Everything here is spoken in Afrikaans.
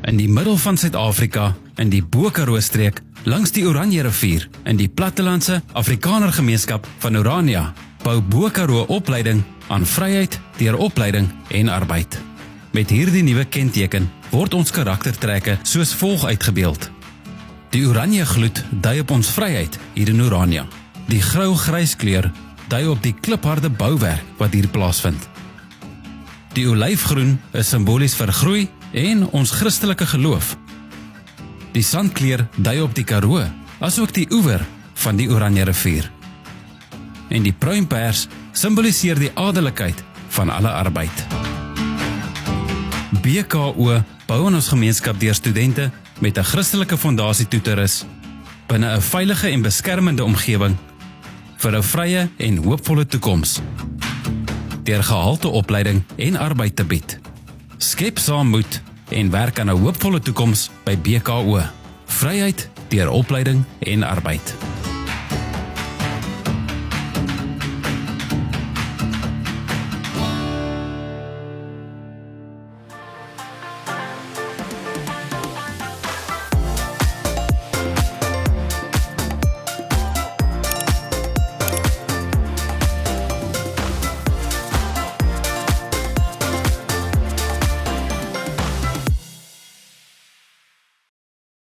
In die middel van Suid-Afrika, in die Bo-Karoo streek, langs die Oranje rivier, in die plattelandse Afrikaner gemeenskap van Orania, bou Bo-Karoo opleiding aan vryheid deur opleiding en arbeid. Met hierdie nuwe kenteken word ons karaktertrekke soos volg uitgebeeld. Die oranje gloed dui op ons vryheid hier in Orania. Die grou-grys kleur dui op die klipharde bouwerk wat hier plaasvind. Die olyfgroen is simbolies vir groei en ons Christelike geloof. Die sandkleur dui op die Karoo, asook die oewer van die Oranje rivier. En die pruimpers simboliseer die adellikheid van alle arbeid. BKO bou in ons gemeenskap deur studente met 'n Christelike fondasie toe te rus, binne 'n veilige en beskermende omgewing, vir 'n vrye en hoopvolle toekoms, deur gehalte opleiding en arbeid te bied. Skep saam moed en werk aan 'n hoopvolle toekoms by BKO. Vryheid deur opleiding en arbeid.